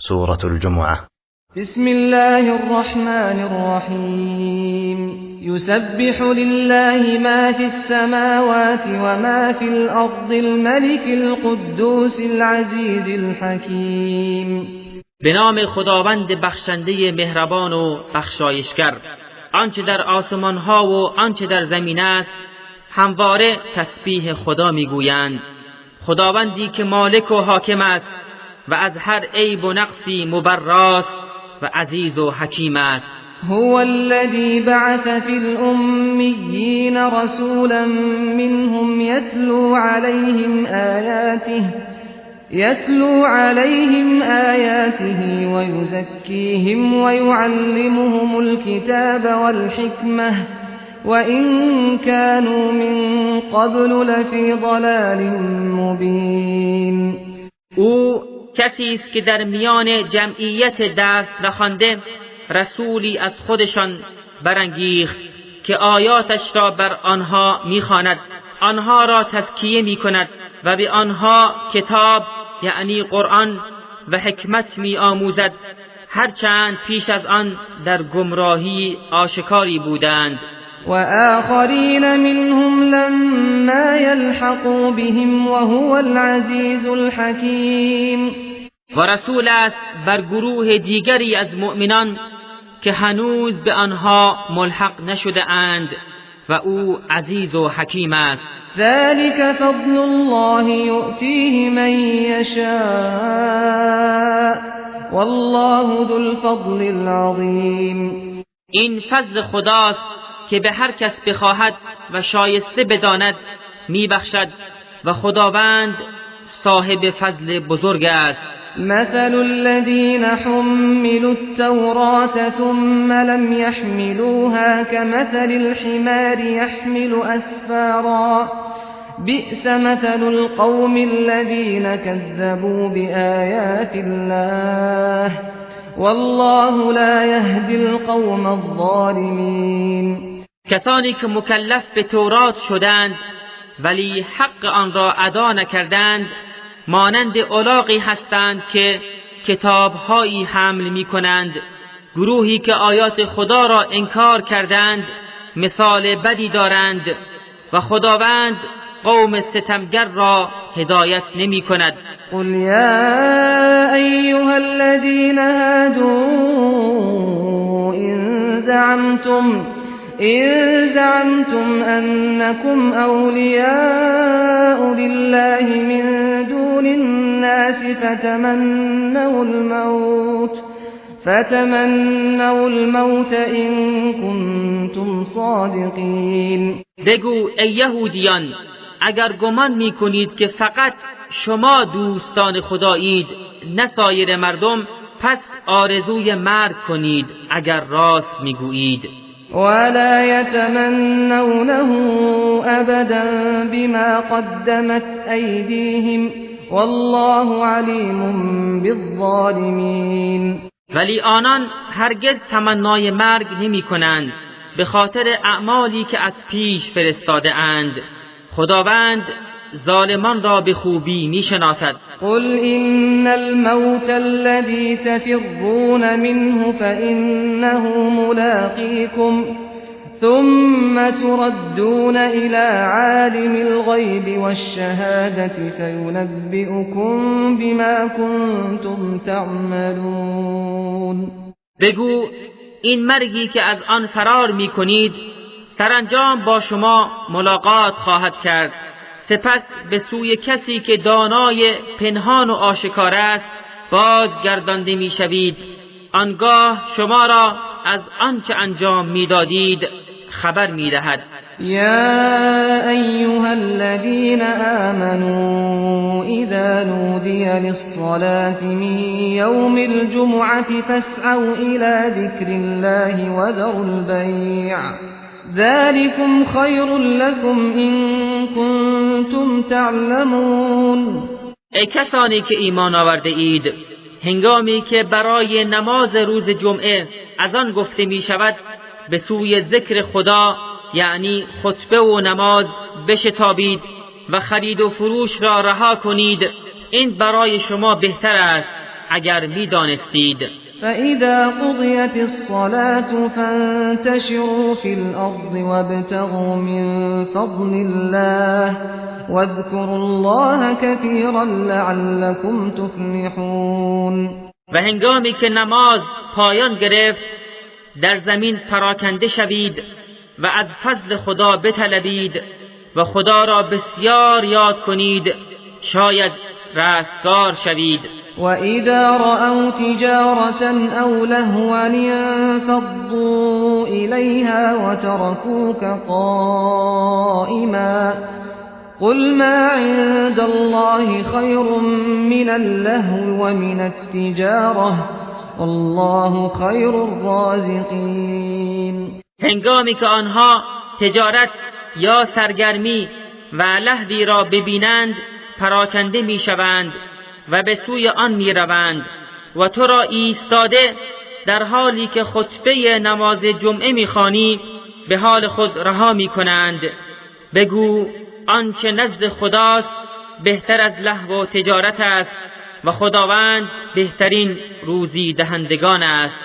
سورة الجمعة. بسم الله الرحمن الرحیم. يسبح لله ما في السماوات وما في الأرض الملك القدوس العزيز الحكیم. به نام خداوند بخشنده مهربان و بخشایشگر. آنچه در آسمان ها و آنچه در زمین است همواره تسبیح خدا میگویند. خداوندی که مالک و حاکم است و از هر عیب و نقصی مبراست و عزیز و حکیم است. هو الذي بعث في الأميين رسولا منهم يتلو عليهم آياته ويزكيهم ويعلمهم الكتاب والحكمة وإن كانوا من قبل لفي ضلال مبين. او کسی است که در میان جمعیت دست نخوانده رسولی از خودشان برانگیخت که آیاتش را بر آنها میخواند، آنها را تزکیه میکند و به آنها کتاب یعنی قرآن و حکمت میآموزد، هرچند پیش از آن در گمراهی آشکاری بودند. و آخرین منهم لما يلحقوا بهم وهو العزیز الحکیم. و رسول است بر گروه دیگری از مؤمنان که هنوز به آنها ملحق نشده اند و او عزیز و حکیم است. ذلك فضل الله يؤتيه من يشاء والله ذو الفضل العظیم. این فضل خداست که به هر کس بخواهد و شایسته بداند میبخشد و خداوند صاحب فضل بزرگ است. مثل الذين حملوا التوراة ثم لم يحملوها كمثل الحمار يحمل أسفارا بئس مثل القوم الذين كذبوا بآيات الله والله لا يهدي القوم الظالمين. کسانی که مکلف به تورات شدند ولی حق آن را ادا نکردند مانند الاغی هستند که کتابهایی حمل می کنند. گروهی که آیات خدا را انکار کردند مثال بدی دارند و خداوند قوم ستمگر را هدایت نمی کند. قل یا ایها الذین هادوا إن زعمتم أنكم أولياء لله من دون الناس فتمنوا الموت إن كنتم صادقين. بگو ای یهودیان اگر گمان می کنید که فقط شما دوستان خدایید نه سایر مردم، پس آرزوی مرگ کنید اگر راست می گویید. ولا يتمنونه أبدا بما قدمت أيديهم والله عليم بالظالمين. ولی آنان هرگز تمنای مرگ نمی کنند به خاطر اعمالی که از پیش فرستاده اند. خداوند ظالمان را به خوبی می شناسد. قل إن الموت الذي تفرون منه فإنه ملاقيكم ثم تردون إلى عالم الغيب والشهادة فينبئكم بما كنتم تعملون. بگو این مرگی که از آن فرار می کنید سرانجام با شما ملاقات خواهد کرد، سپس به سوی کسی که دانای پنهان و آشکار است بازگردانده می شوید. آنگاه شما را از آنچه انجام می دادید خبر می دهد. یا ایها الذین آمنوا اذا نودی للصلاة من یوم الجمعة فاسعوا الى ذکر الله وذروا البیع ذلكم خیر لكم ان کنتم تعلمون. ای کسانی که ایمان آورده اید، هنگامی که برای نماز روز جمعه از آن گفته می شود به سوی ذکر خدا یعنی خطبه و نماز بشتابید و خرید و فروش را رها کنید، این برای شما بهتر است اگر می‌دانستید. فإذا قضيت الصلاة فانتشروا في الأرض وابتغوا من فضل الله واذكروا الله كثيرا لعلكم تفلحون. و هنگامی که نماز پایان گرفت در زمین پراکنده شوید و از فضل خدا بطلبید و خدا را بسیار یاد کنید شاید رستگار شوید. وَإِذَا رَأَوْا تِجَارَةً أَوْ لَهْوًا انفَضُّوا إِلَيْهَا وَتَرَكُوكَ قَائِمًا قُلْ مَا عِندَ اللَّهِ خَيْرٌ مِنَ اللَّهْوِ وَمِنَ التِّجَارَةِ وَاللَّهُ خَيْرُ الرَّازِقِينَ. هنگامی که آنها تجارت یا سرگرمی و لهوی را ببینند پراکنده میشوند و به سوی آن میروند و تو را ایستاده در حالی که خطبه نماز جمعه میخوانی به حال خود رها میکنند. بگو آنچه نزد خداست بهتر از لهو و تجارت است و خداوند بهترین روزی دهندگان است.